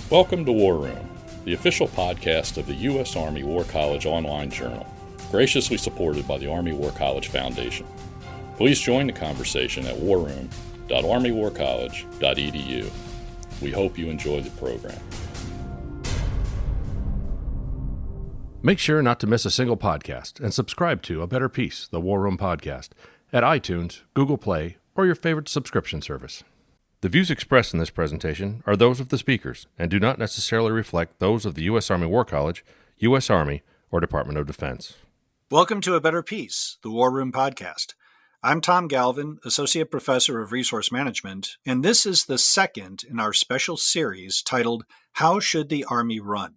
Welcome to War Room, the official podcast of the U.S. Army War College online journal, graciously supported by the Army War College Foundation. Please join the conversation at warroom.armywarcollege.edu. We hope you enjoy the program. Make sure not to miss a single podcast and subscribe to A Better Peace, the War Room podcast, at iTunes, Google Play, or your favorite subscription service. The views expressed in this presentation are those of the speakers and do not necessarily reflect those of the U.S. Army War College, U.S. Army, or Department of Defense. Welcome to A Better Peace, the War Room podcast. I'm Tom Galvin, Associate Professor of Resource Management, and this is the second in our special series titled, How Should the Army Run?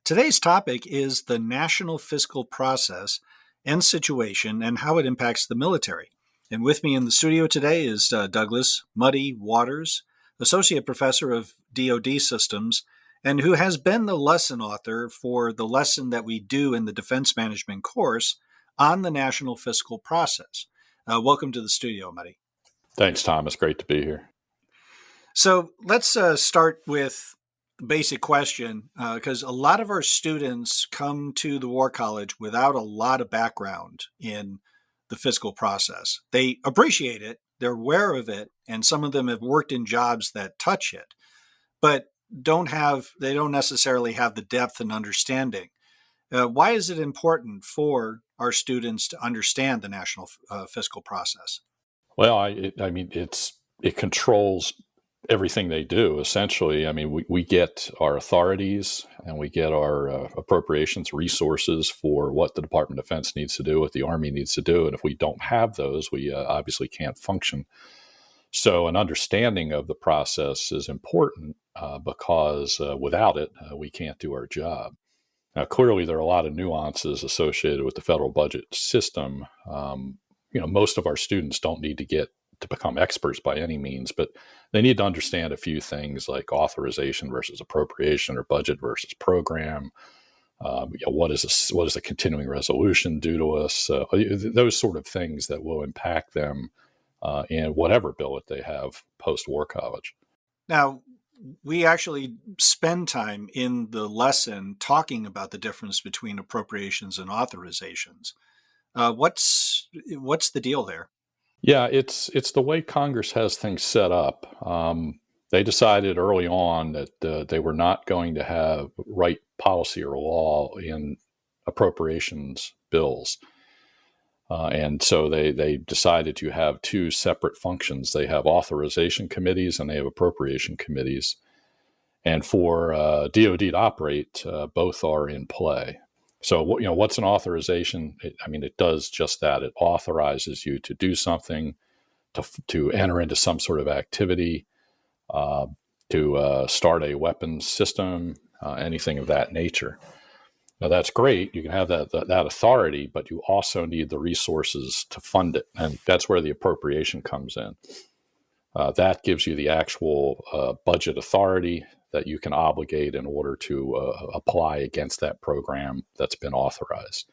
Today's topic is the national fiscal process and situation and how it impacts the military. And with me in the studio today is Douglas Muddy Waters, Associate Professor of DoD Systems, and who has been the lesson author for the lesson that we do in the Defense Management course on the national fiscal process. Welcome to the studio, Muddy. Thanks, Tom. It's great to be here. So let's start with the basic question, because a lot of our students come to the War College without a lot of background in the fiscal process. They appreciate it, they're aware of it, and some of them have worked in jobs that touch it, but they don't necessarily have the depth and understanding. Why is it important for our students to understand the national fiscal process? Well, it controls everything they do, essentially. I mean, we get our authorities and we get our appropriations resources for what the Department of Defense needs to do, what the Army needs to do. And if we don't have those, we obviously can't function. So an understanding of the process is important because without it, we can't do our job. Now, clearly, there are a lot of nuances associated with the federal budget system. Most of our students don't need to become experts by any means, but they need to understand a few things like authorization versus appropriation or budget versus program. What does a continuing resolution do to us? Those sort of things that will impact them in whatever billet they have post-war college. Now, we actually spend time in the lesson talking about the difference between appropriations and authorizations. What's the deal there? Yeah, it's the way Congress has things set up. They decided early on that they were not going to write policy or law in appropriations bills. And so they decided to have two separate functions. They have authorization committees and they have appropriation committees. And for DoD to operate, both are in play. So, what's an authorization? It does just that. It authorizes you to do something, to enter into some sort of activity, to start a weapons system, anything of that nature. Now, that's great. You can have that authority, but you also need the resources to fund it. And that's where the appropriation comes in. That gives you the actual budget authority that you can obligate in order to apply against that program that's been authorized.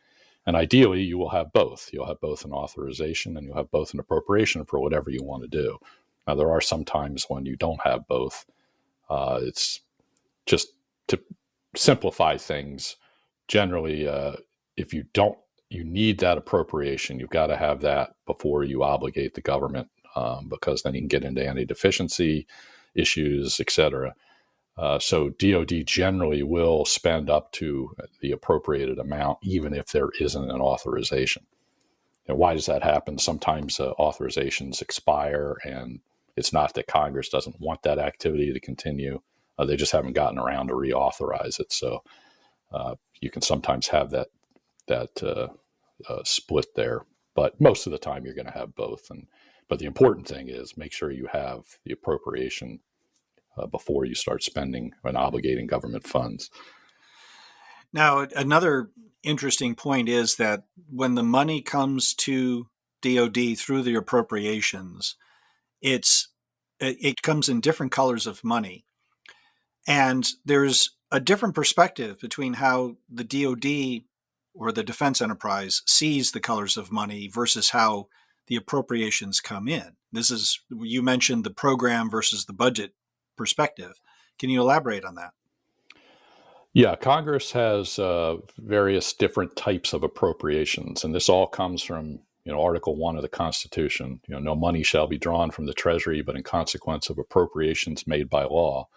And ideally, you will have both. You'll have both an authorization and you'll have both an appropriation for whatever you want to do. Now, there are some times when you don't have both. It's just to simplify things. Generally, if you need that appropriation. You've got to have that before you obligate the government, because then you can get into anti-deficiency issues, et cetera. So DoD generally will spend up to the appropriated amount, even if there isn't an authorization. Why does that happen? Sometimes authorizations expire, and it's not that Congress doesn't want that activity to continue. They just haven't gotten around to reauthorize it. So you can sometimes have that split there. But most of the time, you're going to have both. But the important thing is make sure you have the appropriation before you start spending and obligating government funds. Now, another interesting point is that when the money comes to DoD through the appropriations, it comes in different colors of money. And there's a different perspective between how the DoD or the defense enterprise sees the colors of money versus how the appropriations come in. You mentioned the program versus the budget perspective. Can you elaborate on that? Yeah, Congress has various different types of appropriations, and this all comes from Article 1 of the Constitution. No money shall be drawn from the Treasury, but in consequence of appropriations made by law.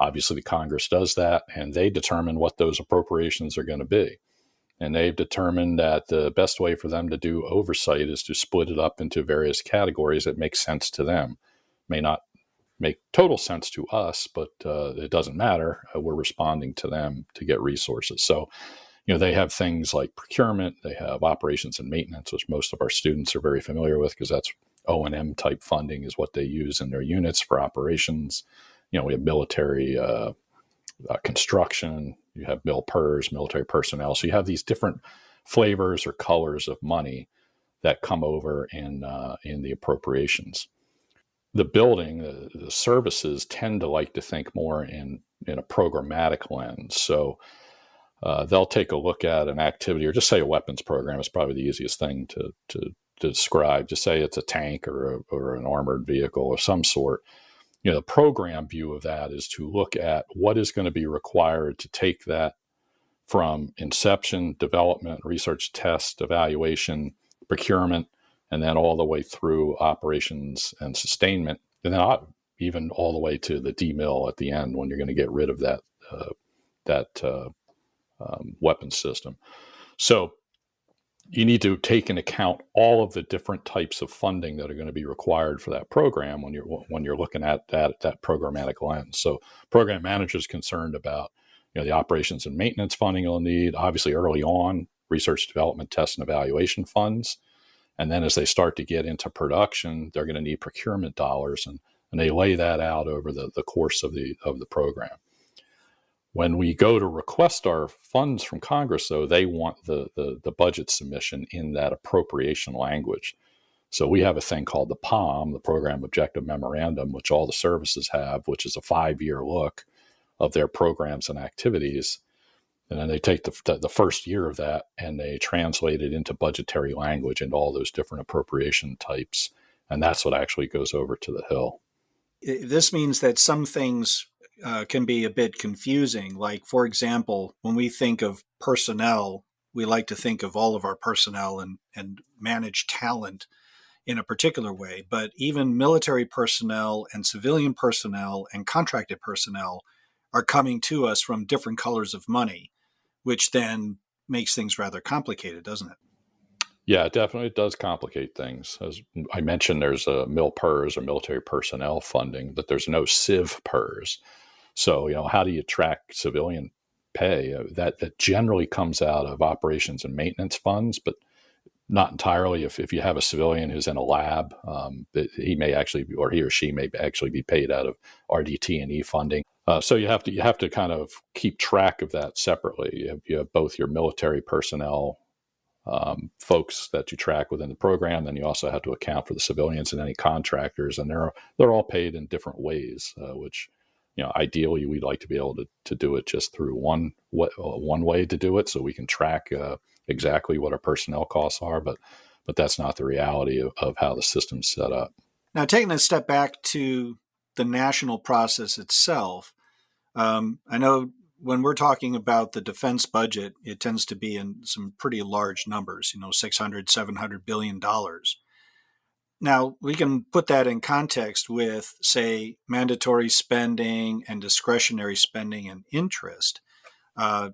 Obviously, the Congress does that, and they determine what those appropriations are going to be. And they've determined that the best way for them to do oversight is to split it up into various categories that make sense to them. May not make total sense to us, but it doesn't matter. We're responding to them to get resources. So, they have things like procurement, they have operations and maintenance, which most of our students are very familiar with because that's O&M type funding is what they use in their units for operations. We have military construction, you have mil-pers, military personnel. So you have these different flavors or colors of money that come over in the appropriations. The building, the services tend to like to think more in a programmatic lens. So they'll take a look at an activity, or just say a weapons program is probably the easiest thing to describe. Just say it's a tank or an armored vehicle of some sort. The program view of that is to look at what is going to be required to take that from inception, development, research, test, evaluation, procurement, and then all the way through operations and sustainment, and then even all the way to the DMIL at the end when you're going to get rid of that weapons system. So you need to take into account all of the different types of funding that are going to be required for that program when you're looking at that programmatic lens. So program manager is concerned about the operations and maintenance funding you'll need. Obviously, early on, research, development, test, and evaluation funds. And then as they start to get into production, they're going to need procurement dollars, and they lay that out over the course of the program. When we go to request our funds from Congress, though, they want the budget submission in that appropriation language. So we have a thing called the POM, the Program Objective Memorandum, which all the services have, which is a 5-year look of their programs and activities. And then they take the first year of that and they translate it into budgetary language and all those different appropriation types. And that's what actually goes over to the Hill. This means that some things can be a bit confusing. Like, for example, when we think of personnel, we like to think of all of our personnel and manage talent in a particular way. But even military personnel and civilian personnel and contracted personnel are coming to us from different colors of money, which then makes things rather complicated, doesn't it? Yeah, definitely it does complicate things. As I mentioned, there's a mil-pers or military personnel funding, but there's no civ-pers. So, how do you track civilian pay? That generally comes out of operations and maintenance funds, but not entirely. If you have a civilian who's in a lab, he may actually be, or he or she may actually be paid out of RDT&E funding. So you have to kind of keep track of that separately. You have both your military personnel folks that you track within the program, then you also have to account for the civilians and any contractors, and they're all paid in different ways, which ideally we'd like to be able to do it just through one way to do it, so we can track exactly what our personnel costs are, but that's not the reality of how the system's set up. Now, taking a step back to the national process itself, I know when we're talking about the defense budget, it tends to be in some pretty large numbers, $600, $700 billion. Now, we can put that in context with, say, mandatory spending and discretionary spending and interest,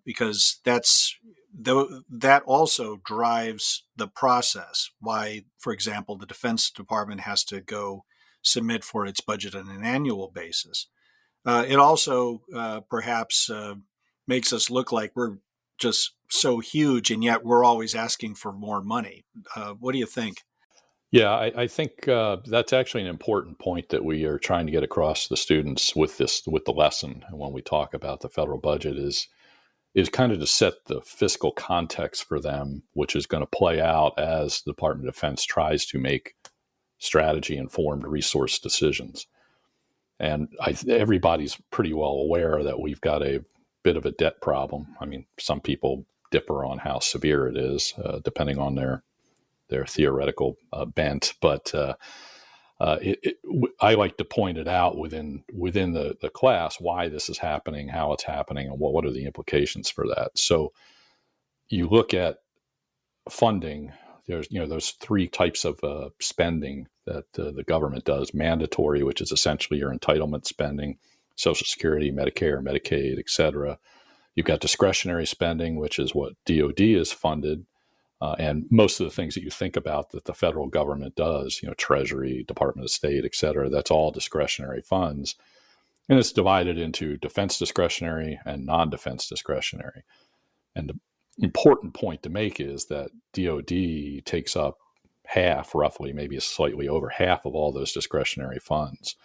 because that also drives the process. Why, for example, the Defense Department has to go submit for its budget on an annual basis. It also perhaps makes us look like we're just so huge, and yet we're always asking for more money. What do you think? Yeah, I think that's actually an important point that we are trying to get across to the students with the lesson. And when we talk about the federal budget is kind of to set the fiscal context for them, which is going to play out as the Department of Defense tries to make strategy-informed resource decisions. And everybody's pretty well aware that we've got a bit of a debt problem. I mean, some people differ on how severe it is, depending on their theoretical bent. But I like to point it out within the class why this is happening, how it's happening, and what are the implications for that. So you look at funding. There's those three types of spending that the government does: mandatory, which is essentially your entitlement spending, Social Security, Medicare, Medicaid, et cetera. You've got discretionary spending, which is what DoD is funded. And most of the things that you think about that the federal government does, Treasury, Department of State, et cetera, that's all discretionary funds. And it's divided into defense discretionary and non-defense discretionary. And the important point to make is that DoD takes up half, roughly, maybe slightly over half of all those discretionary funds.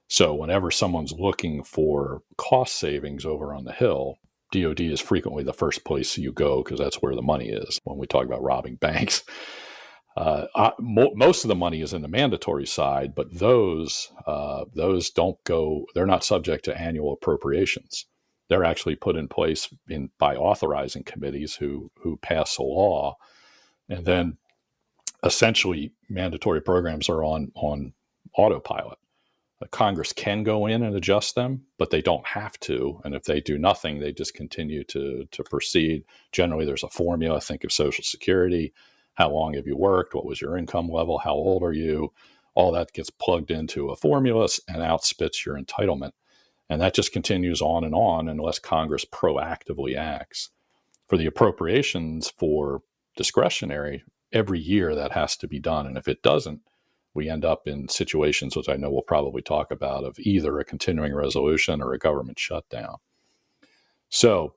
So whenever someone's looking for cost savings over on the Hill, DoD is frequently the first place you go because that's where the money is when we talk about robbing banks. Most of the money is in the mandatory side, but those don't go. They're not subject to annual appropriations. They're actually put in place by authorizing committees who pass a law, and then essentially mandatory programs are on autopilot. Congress can go in and adjust them, but they don't have to. And if they do nothing, they just continue to proceed. Generally, there's a formula. Think of Social Security. How long have you worked? What was your income level? How old are you? All that gets plugged into a formula and out spits your entitlement. And that just continues on unless Congress proactively acts. For the appropriations for discretionary, every year that has to be done. And if it doesn't, we end up in situations, which I know we'll probably talk about, of either a continuing resolution or a government shutdown. So,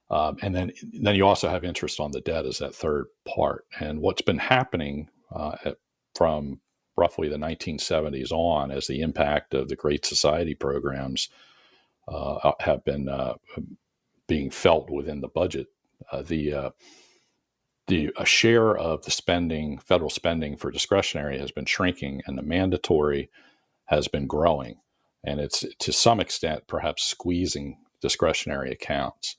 and then you also have interest on the debt as that third part. And what's been happening from roughly the 1970s on, as the impact of the Great Society programs have been being felt within the budget, a share of the spending, federal spending for discretionary, has been shrinking, and the mandatory has been growing. And it's to some extent perhaps squeezing discretionary accounts.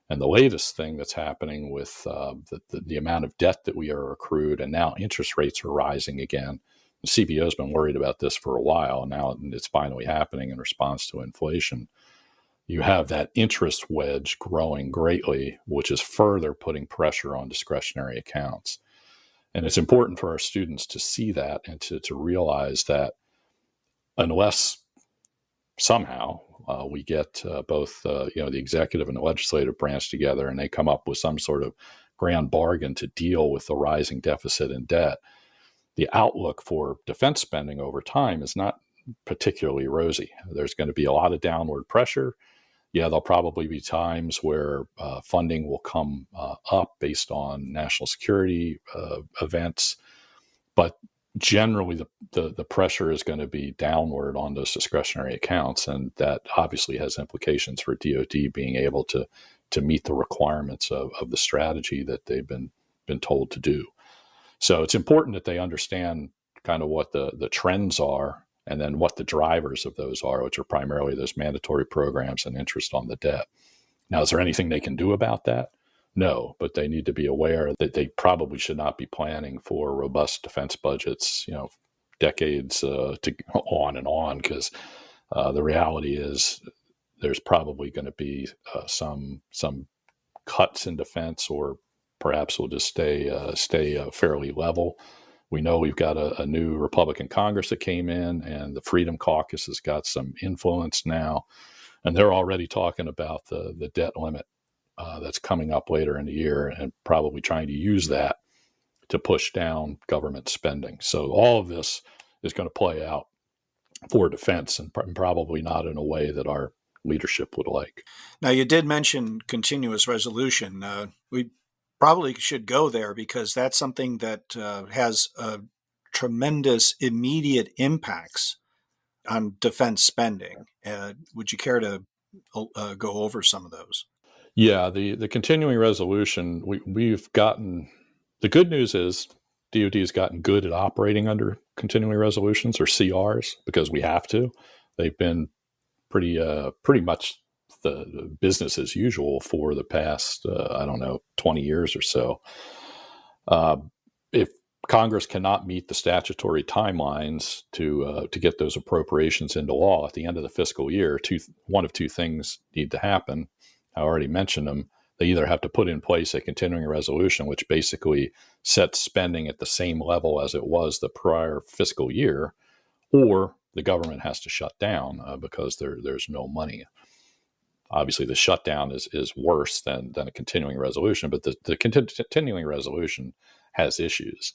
And the latest thing that's happening with the amount of debt that we are accrued, and now interest rates are rising again. The CBO has been worried about this for a while, and now it's finally happening in response to inflation. You have that interest wedge growing greatly, which is further putting pressure on discretionary accounts. And it's important for our students to see that and to realize that unless somehow we get both the executive and the legislative branch together and they come up with some sort of grand bargain to deal with the rising deficit and debt, the outlook for defense spending over time is not particularly rosy. There's going to be a lot of downward pressure. Yeah, there'll probably be times where funding will come up based on national security events, but generally the pressure is going to be downward on those discretionary accounts, and that obviously has implications for DoD being able to meet the requirements of the strategy that they've been told to do. So it's important that they understand kind of what the trends are, and then what the drivers of those are, which are primarily those mandatory programs and interest on the debt. Now, is there anything they can do about that? No, but they need to be aware that they probably should not be planning for robust defense budgets, decades to on and on, because the reality is there's probably going to be some cuts in defense, or perhaps we'll just stay fairly level. We know we've got a new Republican Congress that came in, and the Freedom Caucus has got some influence now, and they're already talking about the debt limit that's coming up later in the year, and probably trying to use that to push down government spending. So all of this is going to play out for defense, and probably not in a way that our leadership would like. Now, you did mention continuous resolution. We probably should go there because that's something that has tremendous immediate impacts on defense spending. Would you care to go over some of those? Yeah, the continuing resolution, we've gotten, the good news is DoD has gotten good at operating under continuing resolutions, or CRs, because we have to. They've been pretty much the business as usual for the past, 20 years or so. If Congress cannot meet the statutory timelines to get those appropriations into law at the end of the fiscal year. One of two things need to happen. I already mentioned them. They either have to put in place a continuing resolution, which basically sets spending at the same level as it was the prior fiscal year, or the government has to shut down because there's no money. Obviously, the shutdown is worse than a continuing resolution, but the continuing resolution has issues.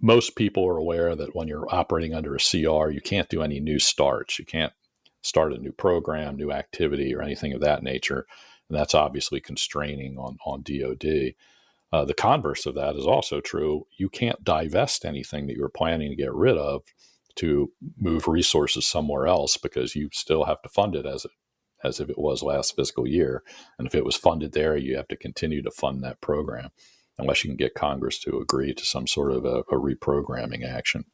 Most people are aware that when you're operating under a CR, you can't do any new starts. You can't start a new program, new activity, or anything of that nature. And that's obviously constraining on DOD. The converse of that is also true. You can't divest anything that you're planning to get rid of to move resources somewhere else, because you still have to fund it as if it was last fiscal year. And if it was funded there, you have to continue to fund that program unless you can get Congress to agree to some sort of a reprogramming action.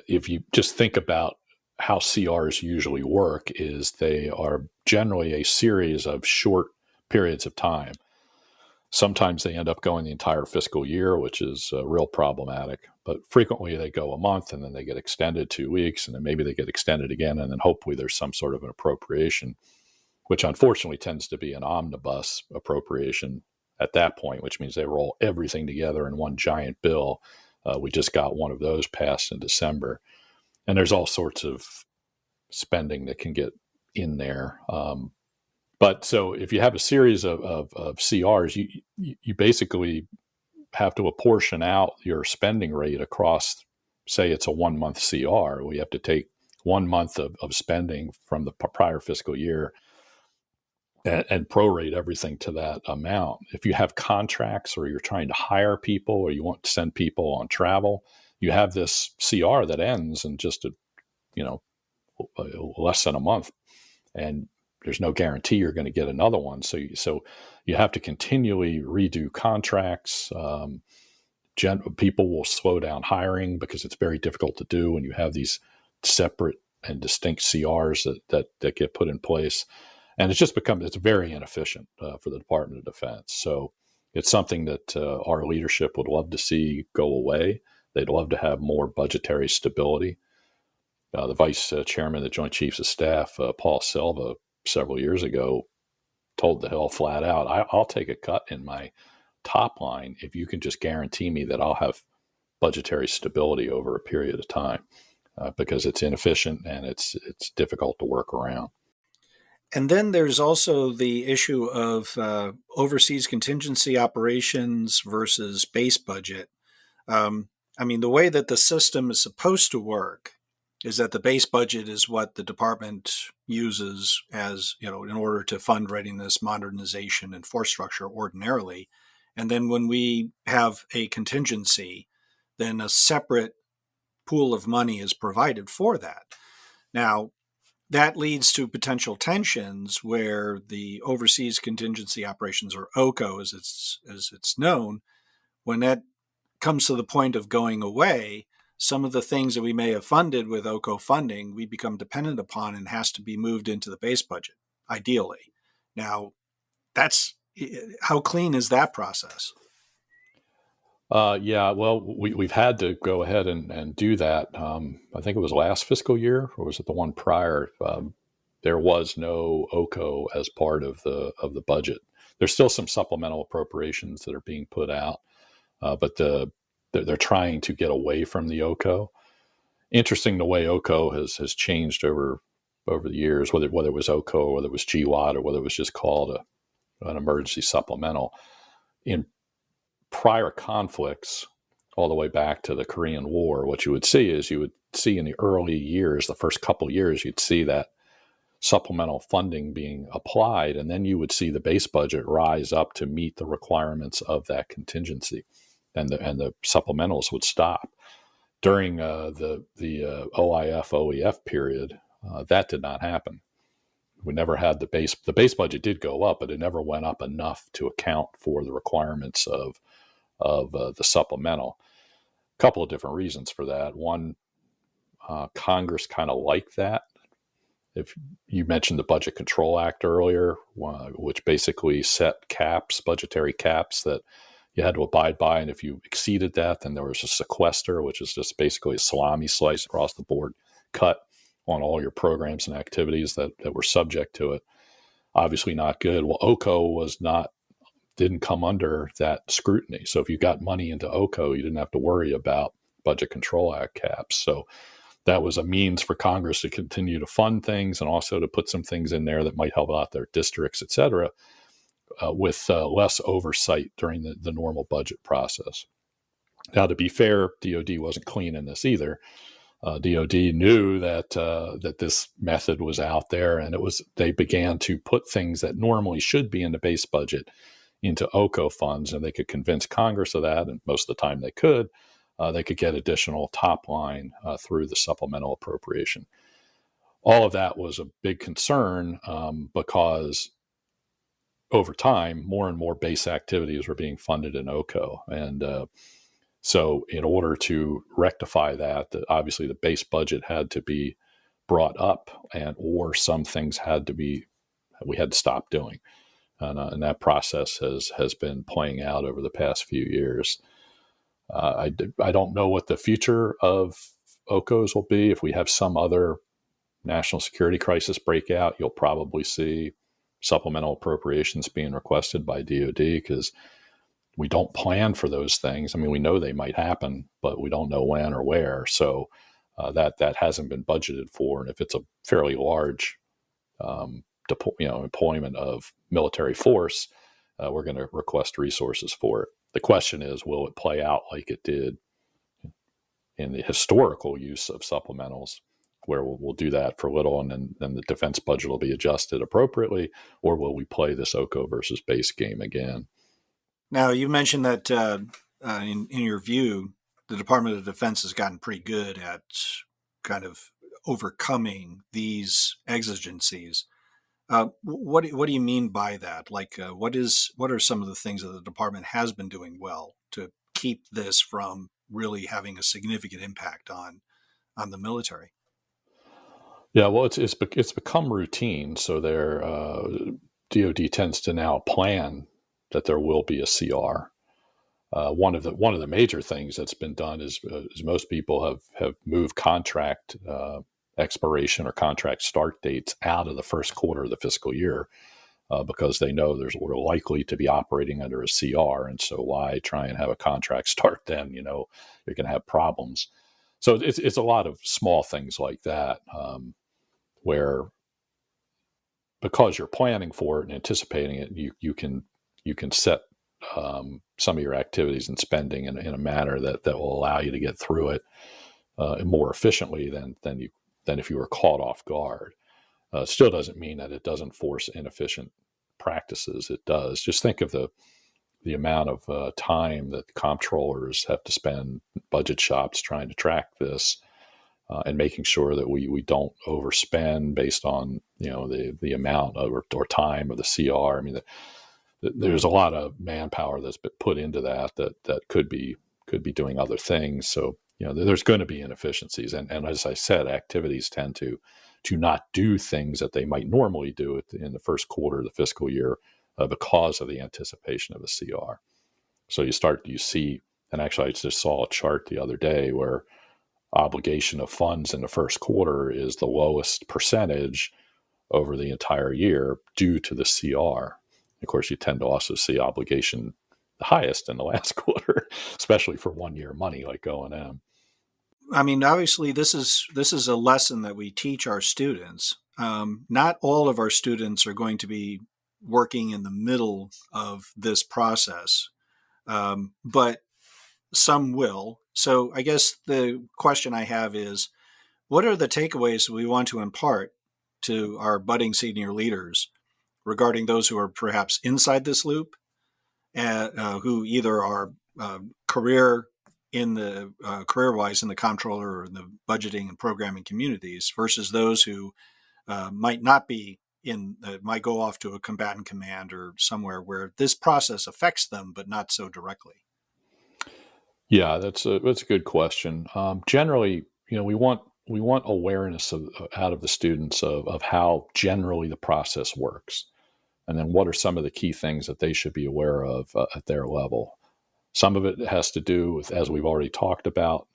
If you just think about how CRs usually work, is they are generally a series of short periods of time. Sometimes they end up going the entire fiscal year, which is real problematic. But frequently they go a month, and then they get extended 2 weeks, and then maybe they get extended again, and then hopefully there's some sort of an appropriation, which unfortunately tends to be an omnibus appropriation at that point, which means they roll everything together in one giant bill. We just got one of those passed in December. And there's all sorts of spending that can get in there. But so if you have a series of CRs, you basically have to apportion out your spending rate across, say it's a 1 month CR. We have to take 1 month of spending from the prior fiscal year and prorate everything to that amount. If you have contracts, or you're trying to hire people, or you want to send people on travel, you have this CR that ends in just less than a month, and there's no guarantee you're going to get another one. So you have to continually redo contracts. People will slow down hiring because it's very difficult to do when you have these separate and distinct CRs that get put in place. And it's very inefficient for the Department of Defense. So it's something that our leadership would love to see go away. They'd love to have more budgetary stability. The Vice Chairman of the Joint Chiefs of Staff, Paul Silva, several years ago, told the Hill flat out, I'll take a cut in my top line if you can just guarantee me that I'll have budgetary stability over a period of time, because it's inefficient and it's difficult to work around. And then there's also the issue of overseas contingency operations versus base budget. The way that the system is supposed to work is that the base budget is what the department uses as, in order to fund readiness, modernization, and force structure ordinarily. And then when we have a contingency, then a separate pool of money is provided for that. Now, that leads to potential tensions where the overseas contingency operations, or OCO as it's known, when that comes to the point of going away, some of the things that we may have funded with OCO funding, we become dependent upon and has to be moved into the base budget, ideally. Now, how clean is that process? We've had to go ahead and do that. I think it was last fiscal year, or was it the one prior? There was no OCO as part of the budget. There's still some supplemental appropriations that are being put out, but they're trying to get away from the OCO. Interesting, the way OCO has changed over the years, whether it was OCO, or whether it was GWAT, or whether it was just called an emergency supplemental. In prior conflicts, all the way back to the Korean War, what you would see in the early years, the first couple of years, you'd see that supplemental funding being applied, and then you would see the base budget rise up to meet the requirements of that contingency, and the supplementals would stop. During the OIF OEF period, that did not happen. We never had the base budget did go up, but it never went up enough to account for the requirements of the supplemental. A couple of different reasons for that. One, Congress kind of liked that. If you mentioned the Budget Control Act earlier, which basically set caps, budgetary caps, that you had to abide by. And if you exceeded that, then there was a sequester, which is just basically a salami slice across the board cut on all your programs and activities that were subject to it. Obviously not good. Well, OCO didn't come under that scrutiny. So if you got money into OCO, you didn't have to worry about Budget Control Act caps. So that was a means for Congress to continue to fund things and also to put some things in there that might help out their districts, et cetera, with less oversight during the normal budget process. Now, to be fair, DOD wasn't clean in this either. DOD knew that this method was out there, and they began to put things that normally should be in the base budget into OCO funds, and they could convince Congress of that, and most of the time they could. They could get additional top line through the supplemental appropriation. All of that was a big concern because over time, more and more base activities were being funded in OCO, and so in order to rectify that, obviously the base budget had to be brought up, or some things we had to stop doing. And that process has been playing out over the past few years. I don't know what the future of OCOs will be. If we have some other national security crisis breakout, you'll probably see supplemental appropriations being requested by DOD because we don't plan for those things. I mean, we know they might happen, but we don't know when or where. So that hasn't been budgeted for. And if it's a fairly large employment of military force, we're going to request resources for it. The question is, will it play out like it did in the historical use of supplementals, where we'll do that for little and then the defense budget will be adjusted appropriately, or will we play this OCO versus base game again? Now, you mentioned that in your view, the Department of Defense has gotten pretty good at kind of overcoming these exigencies. What do you mean by that? Like, what are some of the things that the department has been doing well to keep this from really having a significant impact on the military? Yeah, well, it's become routine. So DOD tends to now plan that there will be a CR. One of the major things that's been done is most people have moved contract expiration or contract start dates out of the first quarter of the fiscal year because they know we're likely to be operating under a CR, and so why try and have a contract start then? You're going to have problems. So it's a lot of small things like that where because you're planning for it and anticipating it, you can set some of your activities and spending in a manner that will allow you to get through it more efficiently than if you were caught off guard. Still doesn't mean that it doesn't force inefficient practices. It does. Just think of the amount of time that comptrollers have to spend budget shops trying to track this and making sure that we don't overspend based on the amount or time of the CR. I mean, there's a lot of manpower that's been put into that could be doing other things. So there's going to be inefficiencies, and as I said, activities tend to not do things that they might normally do in the first quarter of the fiscal year because of the anticipation of a CR. So you see, and actually I just saw a chart the other day where obligation of funds in the first quarter is the lowest percentage over the entire year due to the CR. Of course, you tend to also see obligation the highest in the last quarter, especially for 1 year money like O&M. I mean, obviously, this is a lesson that we teach our students. Not all of our students are going to be working in the middle of this process, but some will. So I guess the question I have is, what are the takeaways we want to impart to our budding senior leaders regarding those who are perhaps inside this loop, who either are career-wise in the comptroller or in the budgeting and programming communities versus those who might not be might go off to a combatant command or somewhere where this process affects them, but not so directly? Yeah, that's a good question. Generally, we want awareness out of the students of how generally the process works, and then what are some of the key things that they should be aware of at their level. Some of it has to do with, as we've already talked about,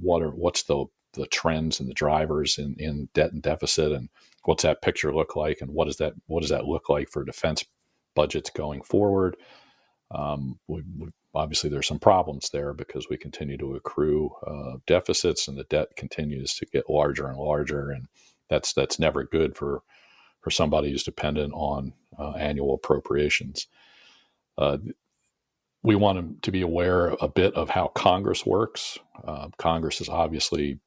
what's the trends and the drivers in debt and deficit, and what's that picture look like, and what does that look like for defense budgets going forward. Obviously, there's some problems there because we continue to accrue deficits, and the debt continues to get larger and larger, and that's never good for somebody who's dependent on annual appropriations. We want them to be aware a bit of how Congress works. Congress is obviously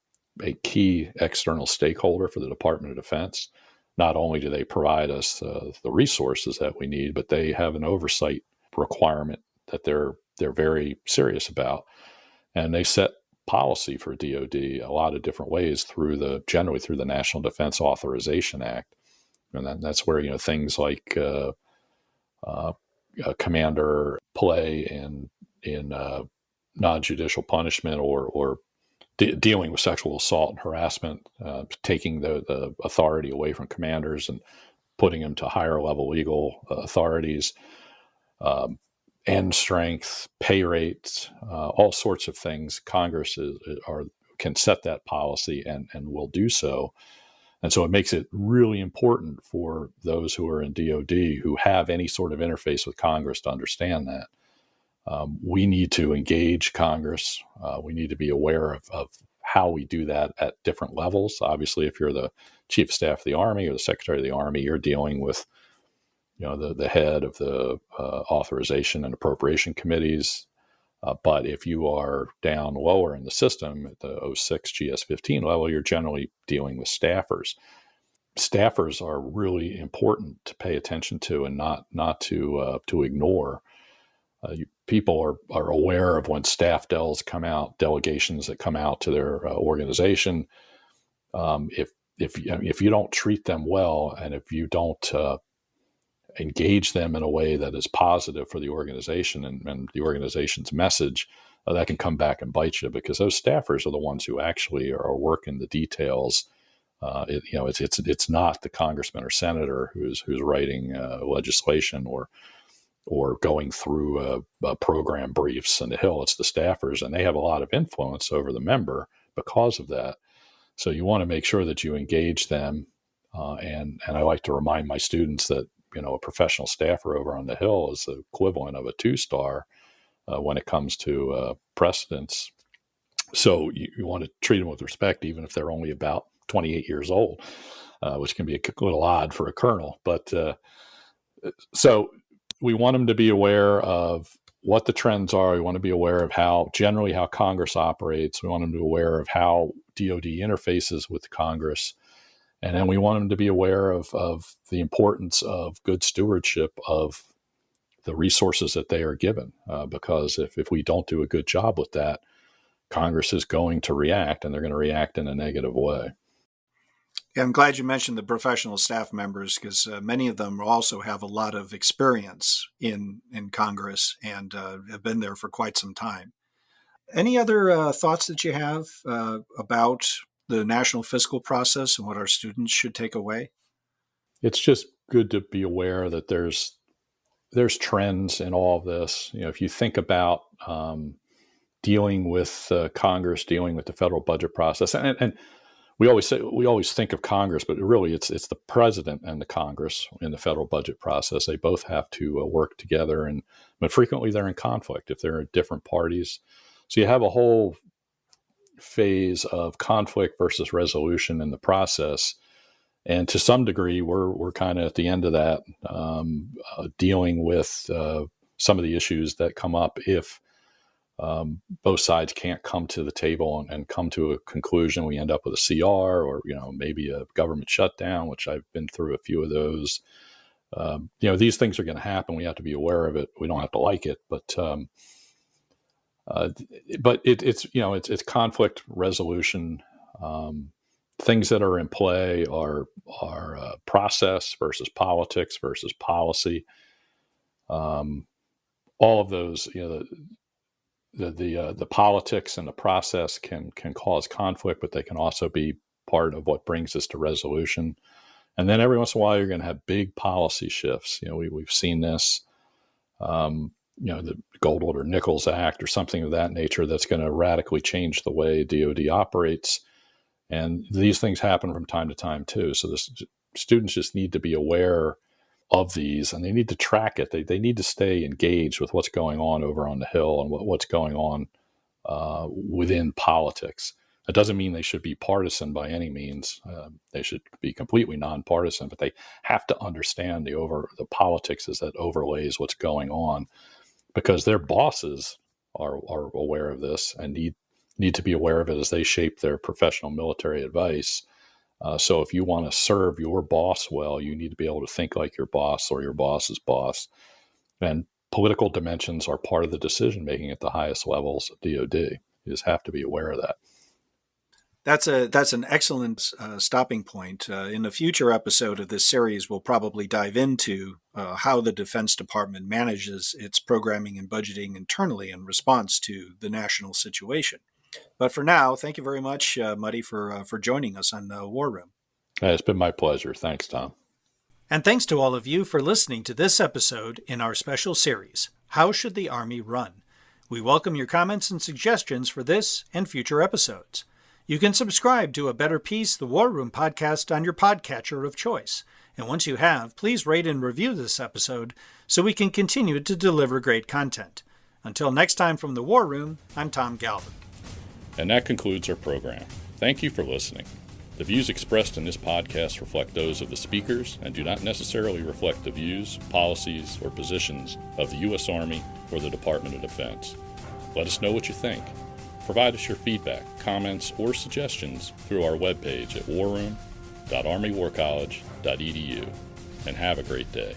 a key external stakeholder for the Department of Defense. Not only do they provide us the resources that we need, but they have an oversight requirement that they're very serious about, and they set policy for DoD a lot of different ways generally through the National Defense Authorization Act, and that's where things like commander play in non-judicial punishment or dealing with sexual assault and harassment, taking the authority away from commanders and putting them to higher level legal authorities, end strength, pay rates, all sorts of things. Congress can set that policy and will do so. And so it makes it really important for those who are in DoD who have any sort of interface with Congress to understand that. We need to engage Congress. We need to be aware of how we do that at different levels. Obviously, if you're the Chief of Staff of the Army or the Secretary of the Army, you're dealing with the head of the authorization and appropriation committees. But if you are down lower in the system at the 06 GS-15 level, you're generally dealing with staffers. Staffers are really important to pay attention to and not to ignore. People are aware of when staff delegations that come out to their organization. If you don't treat them well, and if you don't engage them in a way that is positive for the organization and the organization's message, that can come back and bite you, because those staffers are the ones who actually are working the details. It's not the congressman or senator who's writing legislation or going through program briefs on the Hill. It's the staffers, and they have a lot of influence over the member because of that. So you want to make sure that you engage them. And I like to remind my students that a professional staffer over on the Hill is the equivalent of a 2-star when it comes to precedence. So you want to treat them with respect, even if they're only about 28 years old, which can be a little odd for a colonel. But so we want them to be aware of what the trends are. We want to be aware of how Congress operates. We want them to be aware of how DoD interfaces with Congress. And then we want them to be aware of the importance of good stewardship of the resources that they are given. Because if we don't do a good job with that, Congress is going to react, and they're going to react in a negative way. Yeah, I'm glad you mentioned the professional staff members, because many of them also have a lot of experience in Congress and have been there for quite some time. Any other thoughts that you have about the national fiscal process and what our students should take away? It's just good to be aware that there's trends in all of this. If you think about dealing with Congress, dealing with the federal budget process, and we always think of Congress, but really it's the president and the Congress in the federal budget process. They both have to work together, but frequently they're in conflict if they're in different parties. So you have a whole phase of conflict versus resolution in the process, and to some degree we're kind of at the end of that, dealing with some of the issues that come up if both sides can't come to the table and come to a conclusion. We end up with a CR or maybe a government shutdown, which I've been through a few of those. These things are going to happen. We have to be aware of it. We don't have to like it, but it's conflict resolution. Things that are in play are process versus politics versus policy. All of those, the politics and the process can cause conflict, but they can also be part of what brings us to resolution. And then every once in a while, you're going to have big policy shifts. We've seen this. the Gold-Nichols Act or something of that nature that's going to radically change the way DoD operates. And these things happen from time to time too. So the students just need to be aware of these, and they need to track it. They need to stay engaged with what's going on over on the Hill and what's going on within politics. It doesn't mean they should be partisan by any means. They should be completely nonpartisan, but they have to understand the politics as that overlays what's going on, because their bosses are aware of this and need to be aware of it as they shape their professional military advice. So if you want to serve your boss well, you need to be able to think like your boss or your boss's boss. And political dimensions are part of the decision-making at the highest levels of DoD. You just have to be aware of that. That's an excellent stopping point. In a future episode of this series, we'll probably dive into how the Defense Department manages its programming and budgeting internally in response to the national situation. But for now, thank you very much, Muddy, for joining us on War Room. It's been my pleasure. Thanks, Tom. And thanks to all of you for listening to this episode in our special series, How Should the Army Run? We welcome your comments and suggestions for this and future episodes. You can subscribe to A Better Peace, the War Room podcast on your podcatcher of choice. And once you have, please rate and review this episode so we can continue to deliver great content. Until next time from the War Room, I'm Tom Galvin. And that concludes our program. Thank you for listening. The views expressed in this podcast reflect those of the speakers and do not necessarily reflect the views, policies, or positions of the U.S. Army or the Department of Defense. Let us know what you think. Provide us your feedback, comments, or suggestions through our webpage at warroom.armywarcollege.edu. And have a great day.